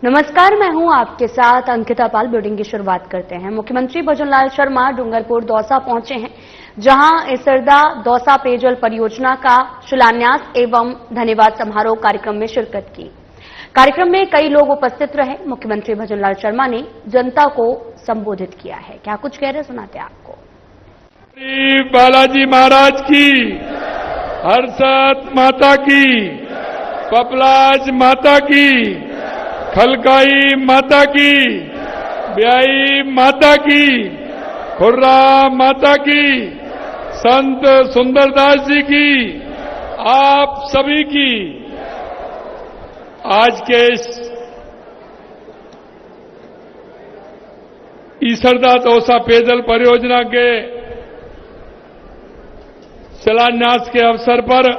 नमस्कार, मैं हूं आपके साथ अंकिता पाल। बुलेटिन की शुरुआत करते हैं। मुख्यमंत्री भजनलाल शर्मा डूंगरपुर दौसा पहुंचे हैं, जहां इसरदा दौसा पेयजल परियोजना का शिलान्यास एवं धन्यवाद समारोह कार्यक्रम में शिरकत की। कार्यक्रम में कई लोग उपस्थित रहे। मुख्यमंत्री भजनलाल शर्मा ने जनता को संबोधित किया है। क्या कुछ कह रहे सुनाते हैं आपको। बालाजी महाराज की, हरसत माता की, पपलाज माता की, खलकाई माता की, ब्याई माता की, खुर्रा माता की, संत सुंदरदास जी की, आप सभी की आज के इस इसरदा दौसा पेयजल परियोजना के शिलान्यास के अवसर पर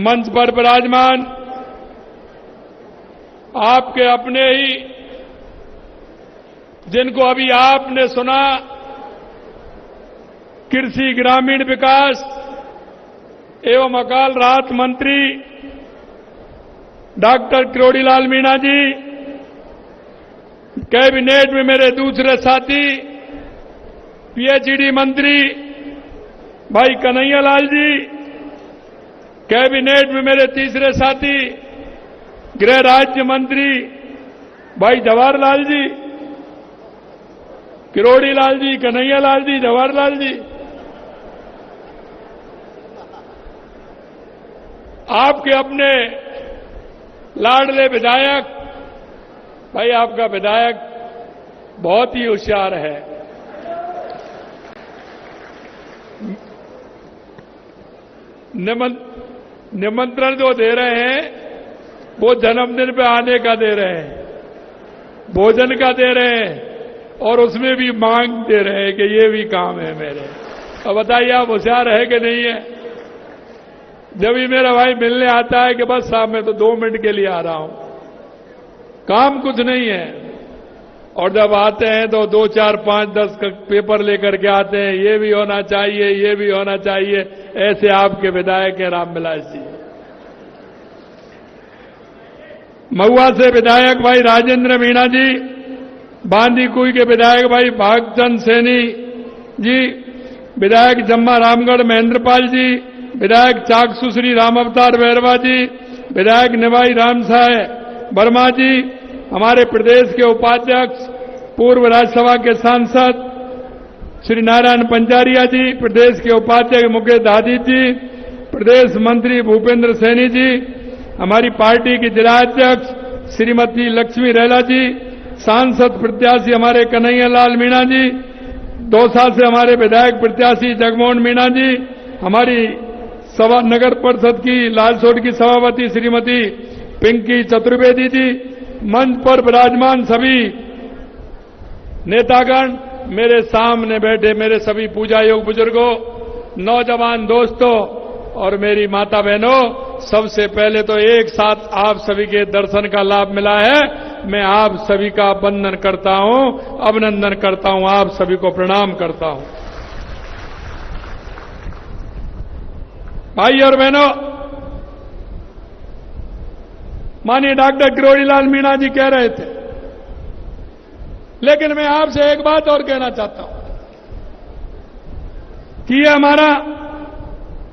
मंच पर विराजमान आपके अपने ही, जिनको अभी आपने सुना, कृषि ग्रामीण विकास एवं अकाल राहत मंत्री डॉक्टर किरोड़ीलाल मीणा जी, कैबिनेट में मेरे दूसरे साथी पीएचईडी मंत्री भाई कन्हैयालाल जी, कैबिनेट में मेरे तीसरे साथी गृह राज्य मंत्री भाई जवाहरलाल जी, किरोड़ीलाल जी, कन्हैयालाल जी, जवाहरलाल जी, आपके अपने लाडले विधायक भाई, आपका विधायक बहुत ही होशियार है। निमंत्रण जो दे रहे हैं वो जन्मदिन पे आने का दे रहे हैं, भोजन का दे रहे हैं और उसमें भी मांग दे रहे हैं कि ये भी काम है मेरे। अब बताइए आप होशियार है कि नहीं है। जब भी मेरा भाई मिलने आता है कि बस साहब मैं तो 2 मिनट के लिए आ रहा हूं, काम कुछ नहीं है, और जब आते हैं तो 2, 4, 5, 10 पेपर लेकर के आते हैं, ये भी होना चाहिए, ये भी होना चाहिए। ऐसे आपके विधायक हैं रामविलास जी। महुआ से विधायक भाई राजेंद्र मीणा जी, बांदीकुई के विधायक भाई भागचंद सैनी जी, विधायक जम्मा रामगढ़ महेंद्रपाल जी, विधायक चाकसू श्री राम अवतार बैरवा जी, विधायक निवाई रामसाय वर्मा जी, हमारे प्रदेश के उपाध्यक्ष पूर्व राज्यसभा के सांसद श्री नारायण पंचारिया जी, प्रदेश के उपाध्यक्ष मुकेश दादी जी, प्रदेश मंत्री भूपेंद्र सैनी जी, हमारी पार्टी की जिलाध्यक्ष श्रीमती लक्ष्मी रेला जी, सांसद प्रत्याशी हमारे कन्हैयालाल मीणा जी, दौसा से हमारे विधायक प्रत्याशी जगमोहन मीणा जी, हमारी सभा नगर परिषद की लालसोट की सभापति श्रीमती पिंकी चतुर्वेदी जी, मंच पर विराजमान सभी नेतागण, मेरे सामने बैठे मेरे सभी पूजा योग बुजुर्गों, नौजवान दोस्तों और मेरी माता बहनों, सबसे पहले तो एक साथ आप सभी के दर्शन का लाभ मिला है। मैं आप सभी का वंदन करता हूं, अभिनंदन करता हूं, आप सभी को प्रणाम करता हूं। भाई और बहनों, माननीय डॉक्टर किरोड़ीलाल मीणा जी कह रहे थे, लेकिन मैं आपसे एक बात और कहना चाहता हूं कि ये हमारा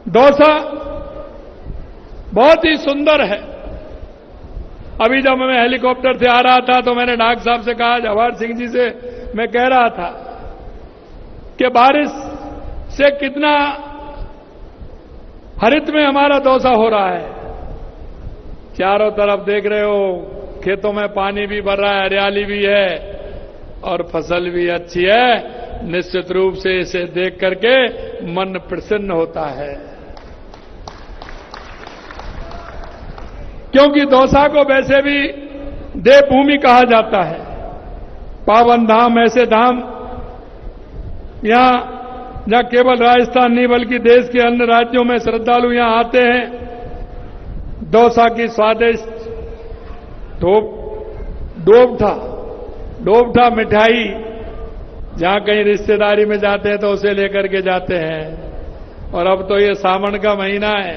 दौसा बहुत ही सुंदर है। अभी जब मैं हेलीकॉप्टर से आ रहा था तो मैंने डॉक्टर साहब से कहा, जवाहर सिंह जी से मैं कह रहा था कि बारिश से कितना हरित में हमारा दौसा हो रहा है। चारों तरफ देख रहे हो, खेतों में पानी भी भर रहा है, हरियाली भी है और फसल भी अच्छी है। निश्चित रूप से इसे देख करके मन प्रसन्न होता है, क्योंकि दौसा को वैसे भी देवभूमि कहा जाता है। पावन धाम, ऐसे धाम यहां जहां केवल राजस्थान नहीं बल्कि देश के अन्य राज्यों में श्रद्धालु यहां आते हैं। दौसा की स्वादिष्ट डोबठा मिठाई, जहां कहीं रिश्तेदारी में जाते हैं तो उसे लेकर के जाते हैं। और अब तो ये सावन का महीना है,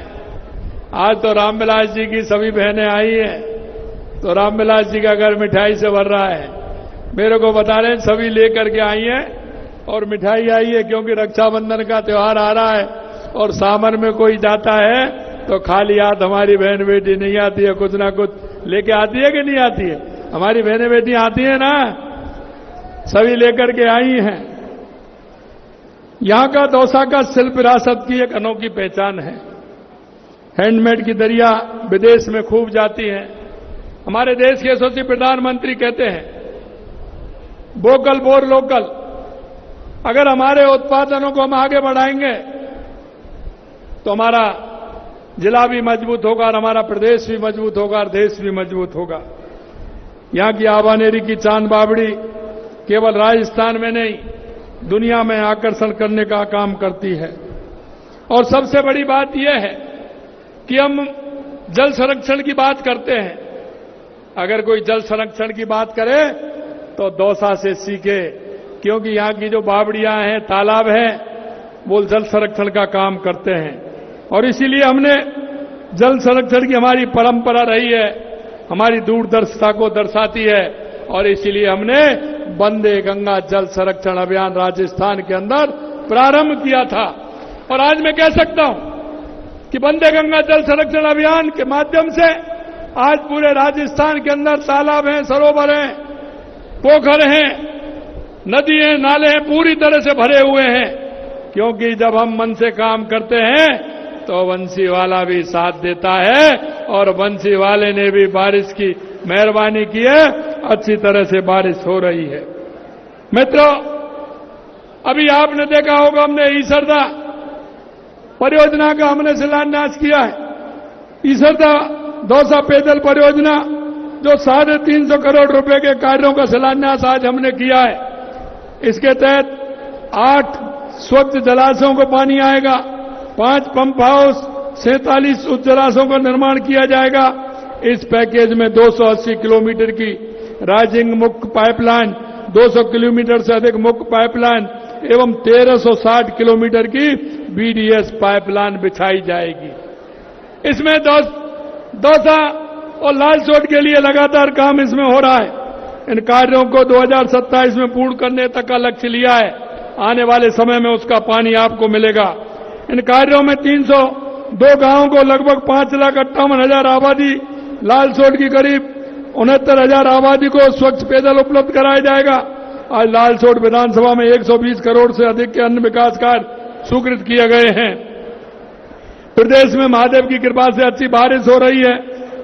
आज तो रामविलास जी की सभी बहनें आई हैं, तो रामविलास जी का घर मिठाई से भर रहा है। मेरे को बता रहे हैं सभी लेकर के आई हैं और मिठाई आई है, क्योंकि रक्षाबंधन का त्योहार आ रहा है और सावन में कोई जाता है तो खाली हाथ हमारी बहन बेटी नहीं आती है, कुछ ना कुछ लेके आती है कि नहीं आती है? हमारी बहनें बेटी आती है ना, सभी लेकर के आई हैं। यहां का दौसा का शिल्प विरासत की एक अनोखी पहचान है। हैंडमेड की दरिया विदेश में खूब जाती हैं। हमारे देश के यशस्वी प्रधानमंत्री कहते हैं वोकल फॉर लोकल। अगर हमारे उत्पादनों को हम आगे बढ़ाएंगे तो हमारा जिला भी मजबूत होगा और हमारा प्रदेश भी मजबूत होगा और देश भी मजबूत होगा। यहां की आबानेरी की चांद बावड़ी केवल राजस्थान में नहीं, दुनिया में आकर्षण करने का काम करती है। और सबसे बड़ी बात यह है कि हम जल संरक्षण की बात करते हैं। अगर कोई जल संरक्षण की बात करे तो दौसा से सीखे, क्योंकि यहां की जो बावड़ियां हैं, तालाब हैं, वो जल संरक्षण का काम करते हैं। और इसीलिए हमने जल संरक्षण की हमारी परंपरा रही है, हमारी दूरदर्शिता को दर्शाती है, और इसीलिए हमने वंदे गंगा जल संरक्षण अभियान राजस्थान के अंदर प्रारंभ किया था। और आज मैं कह सकता हूं कि वंदे गंगा जल संरक्षण अभियान के माध्यम से आज पूरे राजस्थान के अंदर तालाब हैं, सरोवर हैं, पोखर हैं, नदी हैं, नाले हैं, पूरी तरह से भरे हुए हैं। क्योंकि जब हम मन से काम करते हैं तो बंसी वाला भी साथ देता है, और बंसी वाले ने भी बारिश की मेहरबानी की है, अच्छी तरह से बारिश हो रही है। मित्रों, अभी आपने देखा होगा हमने ईसरदा परियोजना का हमने शिलान्यास किया है। ईसरदा दौसा पेयजल परियोजना जो 350 करोड़ रुपए के कार्यों का शिलान्यास आज हमने किया है। इसके तहत 8 स्वच्छ जलाशयों को पानी आएगा, 5 पंप हाउस, 47 उच्च जलाशयों का निर्माण किया जाएगा। इस पैकेज में 280 किलोमीटर की राइजिंग मुख्य पाइपलाइन, 200 किलोमीटर से अधिक मुख्य पाइपलाइन एवं 1360 किलोमीटर की बीडीएस पाइपलाइन बिछाई जाएगी। इसमें दौसा और लालसोट के लिए लगातार काम इसमें हो रहा है। इन कार्यों को 2027 में पूर्ण करने तक का लक्ष्य लिया है। आने वाले समय में उसका पानी आपको मिलेगा। इन कार्यों में 302 गांवों को लगभग 5,58,000 आबादी, लालसोट की करीब 69,000 आबादी को स्वच्छ पेयजल उपलब्ध कराया जाएगा। आज लालसोट विधानसभा में 120 करोड़ से अधिक के अन्य विकास कार्य स्वीकृत किए गए हैं। प्रदेश में महादेव की कृपा से अच्छी बारिश हो रही है।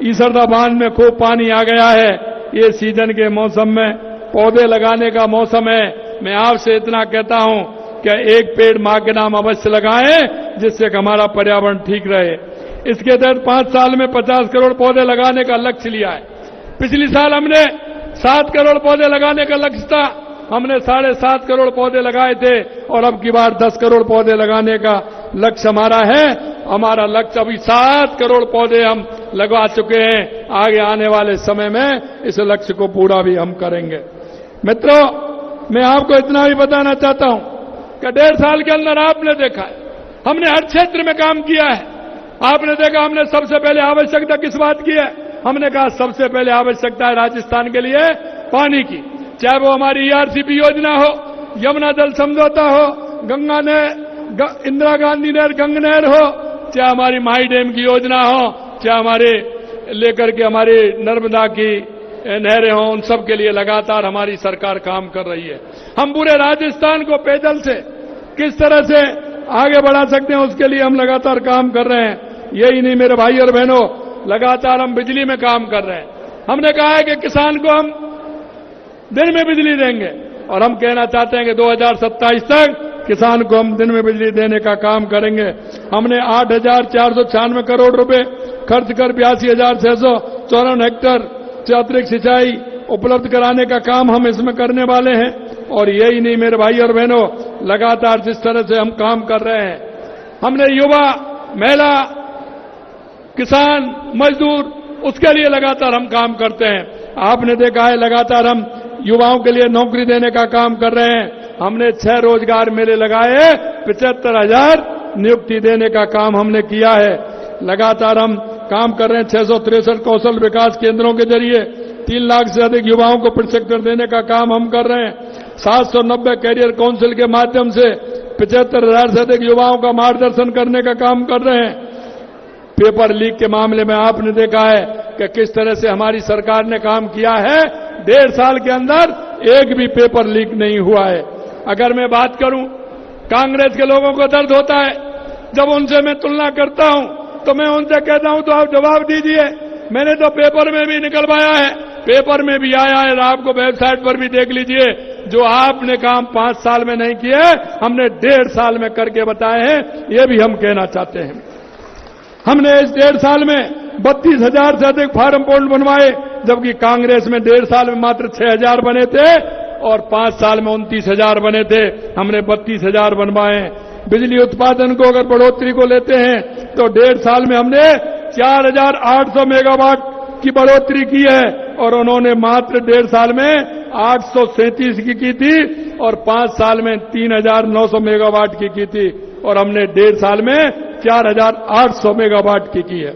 ईसरदा बांध में खूब पानी आ गया है। ये सीजन के मौसम में पौधे लगाने का मौसम है। मैं आपसे इतना कहता हूं कि एक पेड़ मां के नाम अवश्य लगाएं, जिससे हमारा पर्यावरण ठीक रहे। इसके तहत 5 साल में 50 करोड़ पौधे लगाने का लक्ष्य लिया है। पिछली साल हमने 7 करोड़ पौधे लगाने का लक्ष्य था, हमने 7.5 करोड़ पौधे लगाए थे, और अब की बार 10 करोड़ पौधे लगाने का लक्ष्य हमारा है। हमारा लक्ष्य अभी 7 करोड़ पौधे हम लगा चुके हैं। आगे आने वाले समय में इस लक्ष्य को पूरा भी हम करेंगे। मित्रों, मैं आपको इतना भी बताना चाहता हूं कि 1.5 साल के अंदर आपने देखा है हमने हर क्षेत्र में काम किया है। आपने देखा हमने सबसे पहले आवश्यकता किस बात की है? हमने कहा सबसे पहले आवश्यकता है राजस्थान के लिए पानी की, चाहे वो हमारी ईआरसीपी योजना हो, यमुना जल समझौता हो, गंगा नहर, इंदिरा गांधी नहर, गंग नहर हो, चाहे हमारी माई डैम की योजना हो, चाहे हमारे लेकर के हमारी नर्मदा की नहरें हों, उन सब के लिए लगातार हमारी सरकार काम कर रही है। हम पूरे राजस्थान को पेयजल से किस तरह से आगे बढ़ा सकते हैं, उसके लिए हम लगातार काम कर रहे हैं। यही नहीं मेरे भाई और बहनों, लगातार हम बिजली में काम कर रहे हैं। हमने कहा है कि किसान को हम दिन में बिजली देंगे, और हम कहना चाहते हैं कि 2027 तक किसान को हम दिन में बिजली देने का काम करेंगे। हमने 8,496 करोड़ रुपए खर्च कर 82,654 हेक्टेयर से अतिरिक्त सिंचाई उपलब्ध कराने का काम हम इसमें करने वाले हैं। और यही नहीं मेरे भाई और बहनों, लगातार जिस तरह से हम काम कर रहे हैं, हमने युवा, महिला, किसान, मजदूर, उसके लिए लगातार हम काम करते हैं। आपने देखा है लगातार हम युवाओं के लिए नौकरी देने का काम कर रहे हैं। हमने 6 रोजगार मेले लगाए, 75,000 नियुक्ति देने का काम हमने किया है। लगातार हम काम कर रहे हैं। 663 कौशल विकास केंद्रों के जरिए 3 लाख से अधिक युवाओं को प्रशिक्षण देने का काम हम कर रहे हैं। 790 कैरियर काउंसिल के माध्यम से 75,000 से अधिक युवाओं का मार्गदर्शन करने का काम कर रहे हैं। पेपर लीक के मामले में आपने देखा है कि किस तरह से हमारी सरकार ने काम किया है। 1.5 साल के अंदर एक भी पेपर लीक नहीं हुआ है। अगर मैं बात करूं, कांग्रेस के लोगों को दर्द होता है जब उनसे मैं तुलना करता हूं, तो मैं उनसे कहता हूं तो आप जवाब दीजिए। मैंने तो पेपर में भी निकलवाया है, पेपर में भी आया है, आपको वेबसाइट पर भी देख लीजिए। जो आपने काम 5 साल में नहीं किए, हमने 1.5 साल में करके बताए हैं। ये भी हम कहना चाहते हैं। हमने इस 1.5 साल में 32,000 से अधिक फार्म पोर्टल बनवाए, जबकि कांग्रेस में 1.5 साल में मात्र 6,000 बने थे और 5 साल में 29,000 बने थे। हमने 32,000 बनवाए। बिजली उत्पादन को अगर बढ़ोतरी को लेते हैं तो 1.5 साल में हमने 4,800 मेगावाट की बढ़ोतरी की है और उन्होंने मात्र 1.5 साल में 837 की थी और 5 साल में 3,900 मेगावाट की थी और हमने 1.5 साल में 4,800 मेगावाट की है।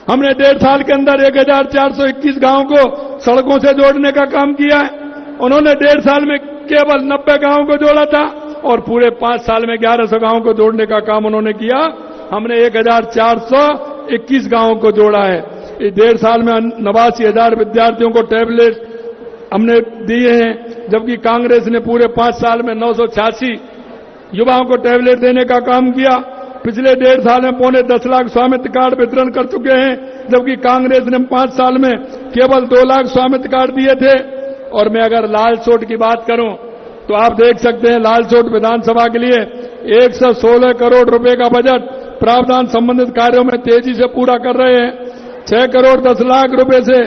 हमने 1.5 साल के अंदर 1,421 गांवों को सड़कों से जोड़ने का काम किया है। उन्होंने 1.5 साल में केवल 90 गांवों को जोड़ा था और पूरे 5 साल में 1100 गांवों को जोड़ने का काम उन्होंने किया। हमने 1,421 गांवों को जोड़ा है। इस 1.5 साल में 89,000 विद्यार्थियों को टैबलेट हमने दिए हैं, जबकि कांग्रेस ने पूरे 5 साल में 986 युवाओं को टैबलेट देने का काम किया। पिछले 1.5 साल में 9.25 लाख स्वामित्व कार्ड वितरण कर चुके हैं, जबकि कांग्रेस ने 5 साल में केवल 2 लाख स्वामित्व कार्ड दिए थे। और मैं अगर लालसोट की बात करूं तो आप देख सकते हैं लालसोट विधानसभा के लिए 116 करोड़ रुपए का बजट प्रावधान संबंधित कार्यों में तेजी से पूरा कर रहे हैं। 6 करोड़ 10 लाख रुपए से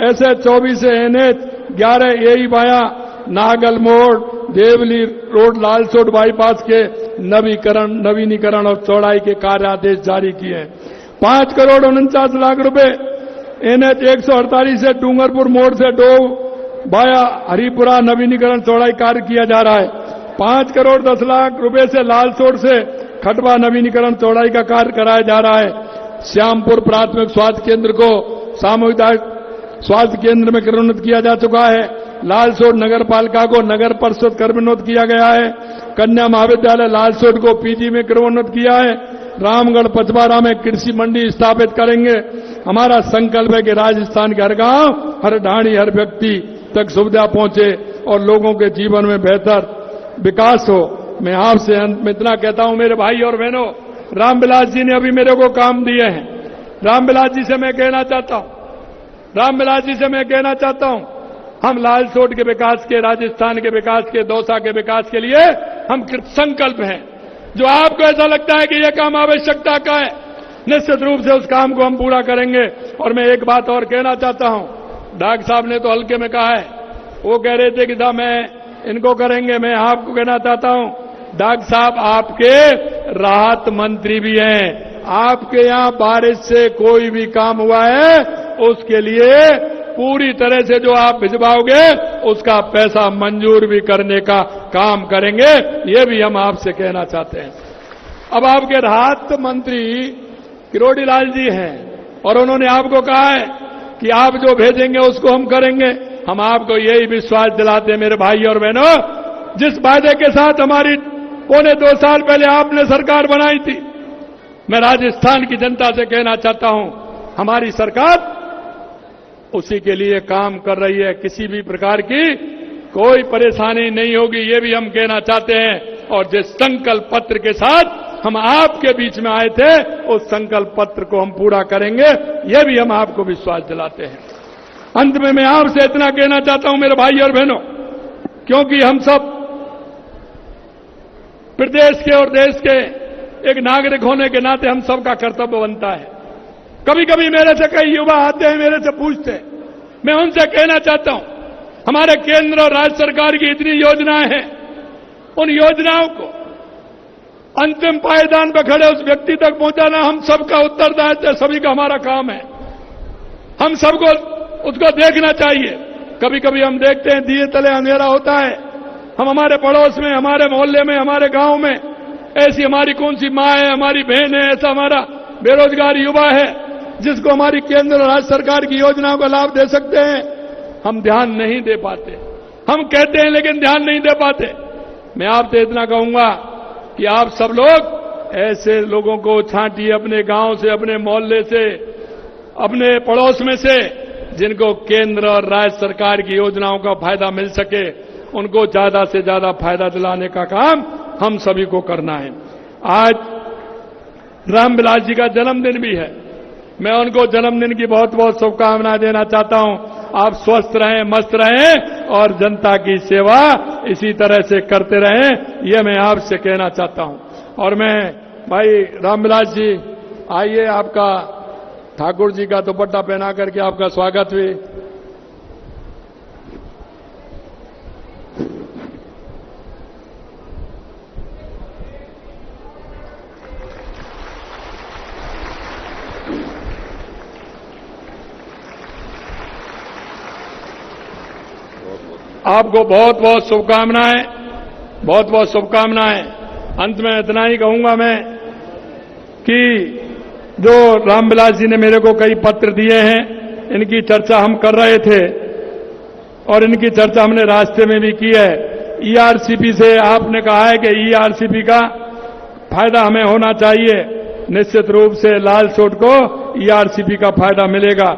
ऐसे 24 NH 11 AE वाया नागल मोड़ देवली रोड लालसोट बाईपास के नवीनीकरण और चौड़ाई के कार्य आदेश जारी किए हैं। 5 करोड़ 49 लाख रुपए NH 148 से डूंगरपुर मोड़ से डोव वाया हरिपुरा नवीनीकरण चौड़ाई कार्य किया जा रहा है। 5 करोड़ 10 लाख रुपए से लालसोट से खटवा नवीनीकरण चौड़ाई का कार्य कराया जा रहा है। श्यामपुर प्राथमिक स्वास्थ्य केंद्र को सामुदायिक स्वास्थ्य केंद्र में क्रमोन्नत किया जा चुका है। लालसोट नगर पालिका को नगर परिषद क्रमोन्नत किया गया है। कन्या महाविद्यालय लालसोट को PG में क्रमोन्नत किया है। रामगढ़ पचवाड़ा में कृषि मंडी स्थापित करेंगे। हमारा संकल्प है कि राजस्थान के हर गांव, हर ढाणी, हर व्यक्ति तक सुविधा पहुंचे और लोगों के जीवन में बेहतर विकास हो। मैं आपसे अंत में इतना कहता हूं, मेरे भाई और बहनों, रामविलास जी ने अभी मेरे को काम दिए हैं। रामविलास जी से मैं कहना चाहता हूं, हम लालसोट के विकास के, राजस्थान के विकास के, दौसा के विकास के लिए हम कृत संकल्प हैं। जो आपको ऐसा लगता है कि यह काम आवश्यकता का है, निश्चित रूप से उस काम को हम पूरा करेंगे। और मैं एक बात और कहना चाहता हूं, डॉक्टर साहब ने तो हल्के में कहा है, वो कह रहे थे कि साहब मैं इनको करेंगे। मैं आपको कहना चाहता हूं, डॉक्टर साहब आपके राहत मंत्री भी हैं। आपके यहां बारिश से कोई भी काम हुआ है उसके लिए पूरी तरह से जो आप भिजवाओगे उसका पैसा मंजूर भी करने का काम करेंगे। ये भी हम आपसे कहना चाहते हैं। अब आपके राहत मंत्री किरोड़ी लाल जी हैं और उन्होंने आपको कहा है कि आप जो भेजेंगे उसको हम करेंगे। हम आपको यही विश्वास दिलाते हैं मेरे भाई और बहनों, जिस वादे के साथ हमारी 2.25 साल पहले आपने सरकार बनाई थी, मैं राजस्थान की जनता से कहना चाहता हूं, हमारी सरकार उसी के लिए काम कर रही है। किसी भी प्रकार की कोई परेशानी नहीं होगी, ये भी हम कहना चाहते हैं। और जिस संकल्प पत्र के साथ हम आपके बीच में आए थे, उस संकल्प पत्र को हम पूरा करेंगे, ये भी हम आपको विश्वास दिलाते हैं। अंत में मैं आपसे इतना कहना चाहता हूं मेरे भाई और बहनों, क्योंकि हम सब प्रदेश के और देश के एक नागरिक होने के नाते हम सबका कर्तव्य बनता है। कभी कभी मेरे से कई युवा आते हैं, मेरे से पूछते हैं, मैं उनसे कहना चाहता हूं, हमारे केंद्र और राज्य सरकार की इतनी योजनाएं हैं, उन योजनाओं को अंतिम पायदान पर खड़े उस व्यक्ति तक पहुंचाना हम सबका उत्तरदायित्व है, सभी का हमारा काम है। हम सबको उसको देखना चाहिए। कभी कभी हम देखते हैं दिए तले अंधेरा होता है। हम हमारे पड़ोस में, हमारे मोहल्ले में, हमारे गांव में ऐसी हमारी कौन सी माँ है, हमारी बहन है, ऐसा हमारा बेरोजगार युवा है, जिसको हमारी केंद्र और राज्य सरकार की योजनाओं का लाभ दे सकते हैं, हम ध्यान नहीं दे पाते। हम कहते हैं लेकिन ध्यान नहीं दे पाते। मैं आपसे इतना कहूंगा कि आप सब लोग ऐसे लोगों को छांटिए अपने गांव से, अपने मोहल्ले से, अपने पड़ोस में से, जिनको केंद्र और राज्य सरकार की योजनाओं का फायदा मिल सके, उनको ज्यादा से ज्यादा फायदा दिलाने का काम हम सभी को करना है। आज रामविलास जी का जन्मदिन भी है। मैं उनको जन्मदिन की बहुत बहुत शुभकामनाएं देना चाहता हूं। आप स्वस्थ रहें, मस्त रहें और जनता की सेवा इसी तरह से करते रहें, यह मैं आपसे कहना चाहता हूं। और मैं भाई रामविलास जी, आइए, आपका ठाकुर जी का दुपट्टा पहना करके आपका स्वागत हुई। आपको बहुत बहुत शुभकामनाएं, बहुत बहुत शुभकामनाएं। अंत में इतना ही कहूंगा मैं कि जो रामविलास जी ने मेरे को कई पत्र दिए हैं, इनकी चर्चा हम कर रहे थे और इनकी चर्चा हमने रास्ते में भी की है। ईआरसीपी से आपने कहा है कि ईआरसीपी का फायदा हमें होना चाहिए। निश्चित रूप से लालसोट को ईआरसीपी का फायदा मिलेगा।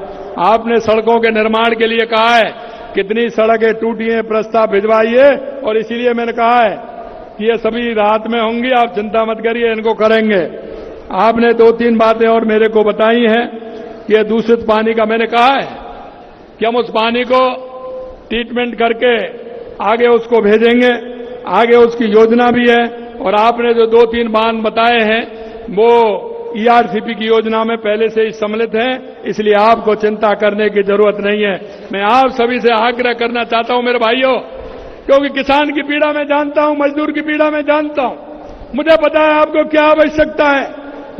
आपने सड़कों के निर्माण के लिए कहा है, कितनी सड़कें टूटी हैं, प्रस्ताव भिजवाइए, और इसीलिए मैंने कहा है कि ये सभी राहत में होंगी, आप चिंता मत करिए, इनको करेंगे। आपने 2-3 बातें और मेरे को बताई हैं कि ये दूषित पानी का मैंने कहा है कि हम उस पानी को ट्रीटमेंट करके आगे उसको भेजेंगे, आगे उसकी योजना भी है। और आपने जो 2-3 बांध बताए हैं वो ईआरसीपी की योजना में पहले से ही सम्मिलित हैं, इसलिए आपको चिंता करने की जरूरत नहीं है। मैं आप सभी से आग्रह करना चाहता हूं मेरे भाइयों, क्योंकि किसान की पीड़ा मैं जानता हूं, मजदूर की पीड़ा मैं जानता हूं, मुझे पता है आपको क्या आवश्यकता है।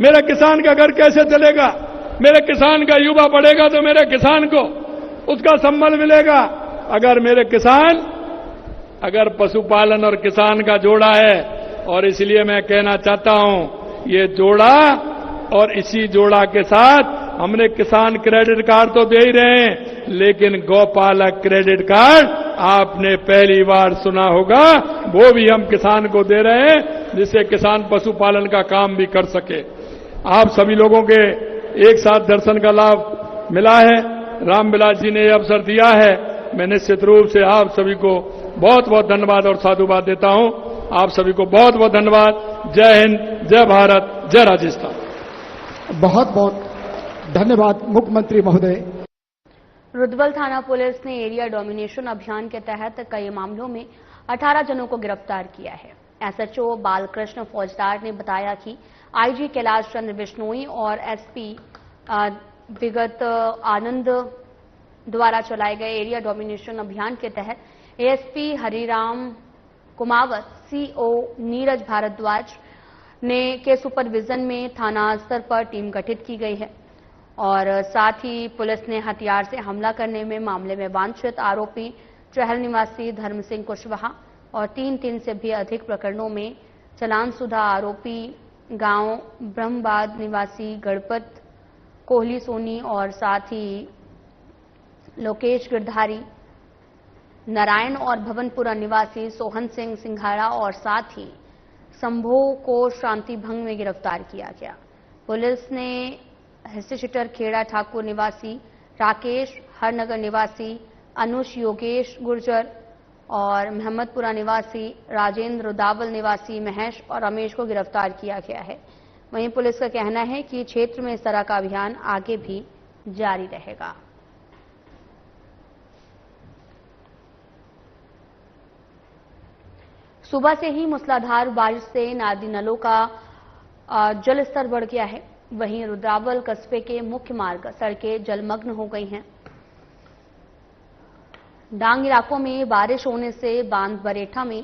मेरे किसान का घर कैसे चलेगा, मेरे किसान का युवा पढ़ेगा तो मेरे किसान को उसका संबल मिलेगा। अगर मेरे किसान, अगर पशुपालन और किसान का जोड़ा है, और इसलिए मैं कहना चाहता हूं ये जोड़ा, और इसी जोड़ा के साथ हमने किसान क्रेडिट कार्ड तो दे ही रहे हैं, लेकिन गौपालक क्रेडिट कार्ड आपने पहली बार सुना होगा, वो भी हम किसान को दे रहे हैं, जिससे किसान पशुपालन का काम भी कर सके। आप सभी लोगों के एक साथ दर्शन का लाभ मिला है, रामविलास जी ने यह अवसर दिया है। मैं निश्चित रूप से आप सभी को बहुत बहुत धन्यवाद और साधुवाद देता हूं। आप सभी को बहुत बहुत धन्यवाद। जय हिंद, जय भारत, जय राजस्थान। बहुत बहुत धन्यवाद मुख्यमंत्री महोदय। रुद्रवल थाना पुलिस ने एरिया डोमिनेशन अभियान के तहत कई मामलों में 18 जनों को गिरफ्तार किया है। एसएचओ बालकृष्ण फौजदार ने बताया कि आईजी कैलाश चंद्र बिश्नोई और एसपी विगत आनंद द्वारा चलाए गए एरिया डोमिनेशन अभियान के तहत एएसपी हरिराम कुमावत, सीओ नीरज भारद्वाज के सुपरविजन में थाना स्तर पर टीम गठित की गई है। और साथ ही पुलिस ने हथियार से हमला करने में मामले में वांछित आरोपी चहल निवासी धर्म सिंह कुशवाहा और 3 से भी अधिक प्रकरणों में चालानशुदा आरोपी गांव ब्रह्मबाद निवासी गणपत कोहली सोनी और साथ ही लोकेश गिरधारी, नारायण और भवनपुरा निवासी सोहन सिंह सिंघाड़ा और साथ ही शंभो को शांति भंग में गिरफ्तार किया गया। पुलिस ने हिस्सेशिटर खेड़ा ठाकुर निवासी राकेश, हरनगर निवासी अनुष योगेश गुर्जर और मोहम्मदपुरा निवासी राजेंद्र रुदावल निवासी महेश और रमेश को गिरफ्तार किया गया है। वहीं पुलिस का कहना है कि क्षेत्र में इस तरह का अभियान आगे भी जारी रहेगा। सुबह से ही मूसलाधार बारिश से नदी नालों का जल स्तर बढ़ गया है। वहीं रुद्रावल कस्बे के मुख्य मार्ग सड़कें जलमग्न हो गई हैं। डांग इलाकों में बारिश होने से बांध बरेठा में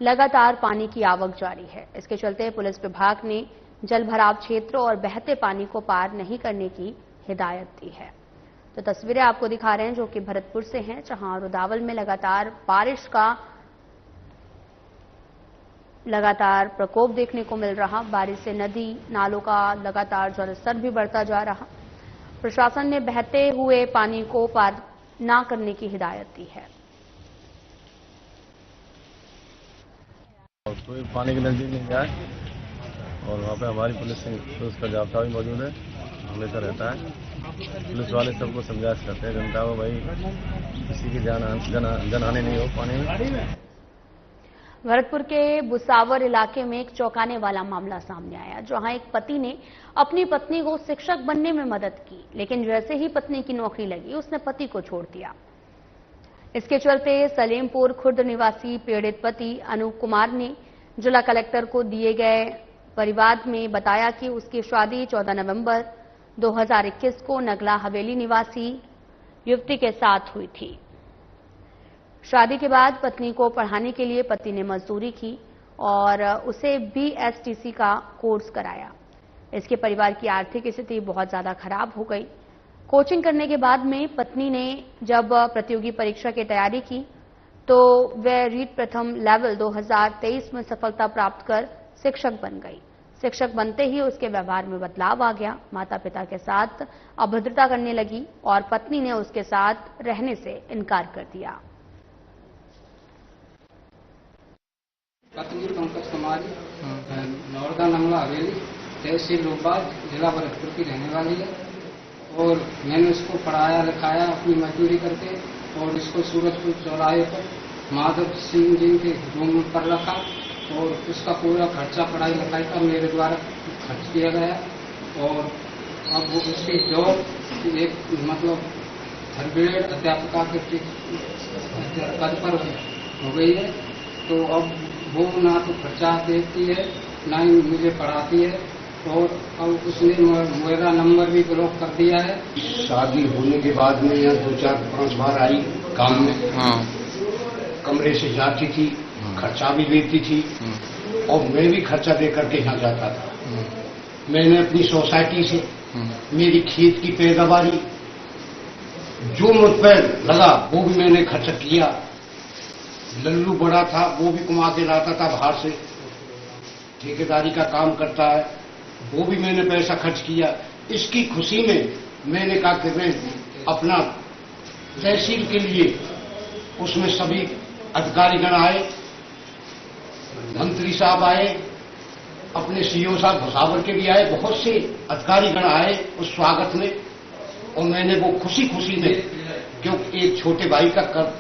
लगातार पानी की आवक जारी है। इसके चलते पुलिस विभाग ने जलभराव क्षेत्र और बहते पानी को पार नहीं करने की हिदायत दी है। तो तस्वीरें आपको दिखा रहे हैं जो कि भरतपुर से हैं, जहां रुद्रावल में लगातार प्रकोप देखने को मिल रहा। बारिश से नदी नालों का लगातार जलस्तर भी बढ़ता जा रहा प्रशासन ने बहते हुए पानी को पार न करने की हिदायत दी है। कोई पानी के नजदीक नहीं जाए और वहाँ पे हमारी पुलिस का जाब्ता भी मौजूद है, हमेशा रहता है। पुलिस वाले सबको समझा सकते हैं जनता को, भाई किसी की जनहानि नहीं हो पानी में। भरतपुर के बुसावर इलाके में एक चौंकाने वाला मामला सामने आया, जहां एक पति ने अपनी पत्नी को शिक्षक बनने में मदद की, लेकिन जैसे ही पत्नी की नौकरी लगी उसने पति को छोड़ दिया। इसके चलते सलेमपुर खुर्द निवासी पीड़ित पति अनूप कुमार ने जिला कलेक्टर को दिए गए परिवाद में बताया कि उसकी शादी 14 नवंबर 2021 को नगला हवेली निवासी युवती के साथ हुई थी। शादी के बाद पत्नी को पढ़ाने के लिए पति ने मजदूरी की और उसे BSTC का कोर्स कराया। इसके परिवार की आर्थिक स्थिति बहुत ज्यादा खराब हो गई। कोचिंग करने के बाद में पत्नी ने जब प्रतियोगी परीक्षा की तैयारी की तो वह रीट प्रथम लेवल 2023 में सफलता प्राप्त कर शिक्षक बन गई। शिक्षक बनते ही उसके व्यवहार में बदलाव आ गया। माता पिता के साथ अभद्रता करने लगी और पत्नी ने उसके साथ रहने से इनकार कर दिया। पत्नी पंकज कुमारी, नौरदा नमला हवेली, तहसील लोकबाग, जिला भरतपुर की रहने वाली है और मैंने उसको पढ़ाया लिखाया अपनी मजदूरी करके और इसको सूरजपुर चौराहे पर माधव सिंह जी के रूम पर रखा और उसका पूरा खर्चा पढ़ाई लिखाई का मेरे द्वारा खर्च किया गया और अब वो उसकी जॉब एक मतलब थर्ड ग्रेड अध्यापिका के पद पर हो गई है। तो अब वो ना तो खर्चा देती है ना ही मुझे पढ़ाती है और अब उसने मेरा नंबर भी ब्लॉक कर दिया है। शादी होने के बाद में यहाँ 2-4-5 बार आई काम में, कमरे से जाती थी, खर्चा भी देती थी और मैं भी खर्चा दे करके यहाँ जाता था। मैंने अपनी सोसाइटी से मेरी खेत की पैदावारी जो मुझ पर लगा वो भी मैंने खर्च किया। लल्लू बड़ा था वो भी कमा के लाता था बाहर से, ठेकेदारी का काम करता है, वो भी मैंने पैसा खर्च किया। इसकी खुशी में मैंने कहा कि मैं अपना तहसील के लिए उसमें सभी अधिकारीगण आए, मंत्री साहब आए, अपने सीईओ साहब भुसावर के भी आए, बहुत से अधिकारीगण आए उस स्वागत में और मैंने वो खुशी खुशी में, क्योंकि एक छोटे भाई का कर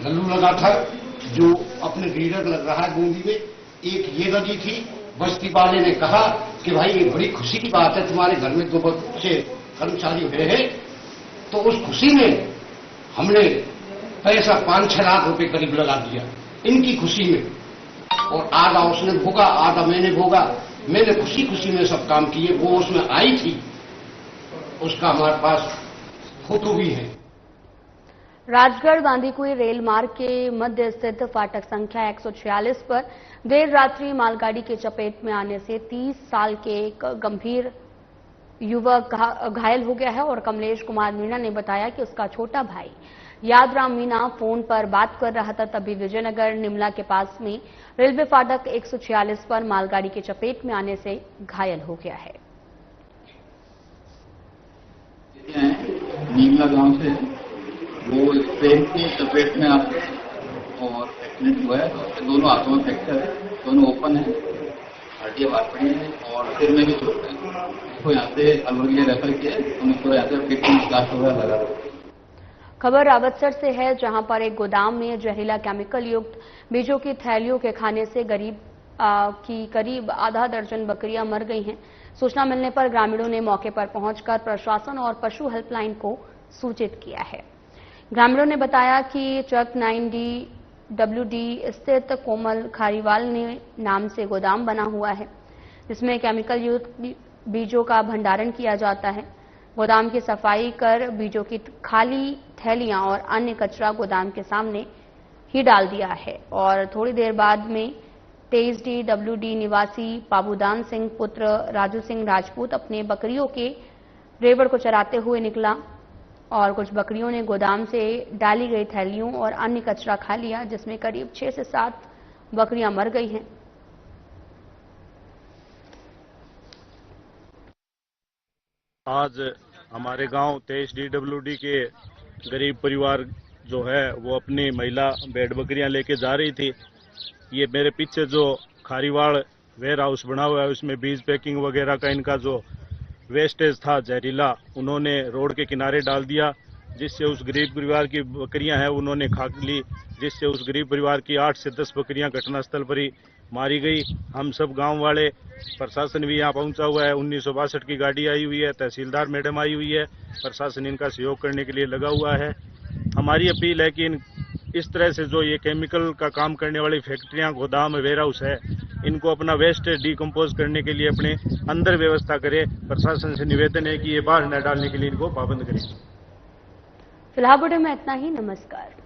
लल्लू लगा था जो अपने रीडर लग रहा है बूंदी में, एक ये लगी थी। बस्ती वाले ने कहा कि भाई ये बड़ी खुशी की बात है, तुम्हारे घर में 2 बच्चे कर्मचारी हुए हैं। तो उस खुशी में हमने पैसा 5-6 लाख रुपए करीब लगा दिया इनकी खुशी में और आधा उसने भोगा आधा मैंने भोगा। मैंने खुशी खुशी में सब काम किए। वो उसमें आई थी, उसका हमारे पास फोटो भी है। राजगढ़ बांदीकुई रेल मार्ग के मध्य स्थित फाटक संख्या 146 पर देर रात्रि मालगाड़ी के चपेट में आने से 30 साल के एक गंभीर युवक घायल हो गया है और कमलेश कुमार मीणा ने बताया कि उसका छोटा भाई यादराम मीणा फोन पर बात कर रहा था, तभी विजयनगर निमला के पास में रेलवे फाटक 146 पर मालगाड़ी के चपेट में आने से घायल हो गया है। निमला गांव से वो ट्रेन की चपेट में आते और एक्सीडेंट हुआ है। तो दोनों हाथों में फ्रैक्चर है, दोनों ओपन है, हड्डियां बाहर पड़ी है और सिर में भी चोट है। उसको यहाँ से अलवर के लिए रेफर किया, उनको यहाँ से ट्रीटमेंट क्लास वगैरह लगा। खबर रावतसर से है, जहां पर एक गोदाम में जहरीला केमिकल युक्त बीजों की थैलियों के खाने से करीब आधा दर्जन बकरियां मर गई हैं। सूचना मिलने पर ग्रामीणों ने मौके पर पहुंचकर प्रशासन और पशु हेल्पलाइन को सूचित किया है। ग्रामीणों ने बताया कि चक 9DWD स्थित कोमल खारीवाल ने नाम से गोदाम बना हुआ है, जिसमें केमिकल युक्त बीजों का भंडारण किया जाता है। गोदाम की सफाई कर बीजों की खाली थैलियां और अन्य कचरा गोदाम के सामने ही डाल दिया है और थोड़ी देर बाद में 23DWD निवासी पाबूदान सिंह पुत्र राजू सिंह राजपूत अपने बकरियों के रेवड़ को चराते हुए निकला और कुछ बकरियों ने गोदाम से डाली गई थैलियों और अन्य कचरा खा लिया, जिसमें करीब 6 से 7 बकरियां मर गई हैं। आज हमारे गांव 23 DWD के गरीब परिवार जो है वो अपनी महिला भेड़ बकरियां लेके जा रही थी। ये मेरे पीछे जो खारीवाड़ वेयर हाउस बना हुआ है उसमें बीज पैकिंग वगैरह का इनका जो वेस्टेज था जहरीला, उन्होंने रोड के किनारे डाल दिया, जिससे उस गरीब परिवार की बकरियां हैं उन्होंने खा ली, जिससे उस गरीब परिवार की 8 से 10 बकरियां घटनास्थल पर ही मारी गई। हम सब गांव वाले, प्रशासन भी यहाँ पहुंचा हुआ है, 1962 की गाड़ी आई हुई है, तहसीलदार मैडम आई हुई है, प्रशासन इनका सहयोग करने के लिए लगा हुआ है। हमारी अपील है कि इस तरह से जो ये केमिकल का काम करने वाली फैक्ट्रियां, गोदाम, वेयर हाउस है, इनको अपना वेस्ट डिकम्पोज करने के लिए अपने अंदर व्यवस्था करे। प्रशासन से निवेदन है कि ये बाहर न डालने के लिए इनको पाबंद करें। फिलहाल बुलेटिन में इतना ही। नमस्कार।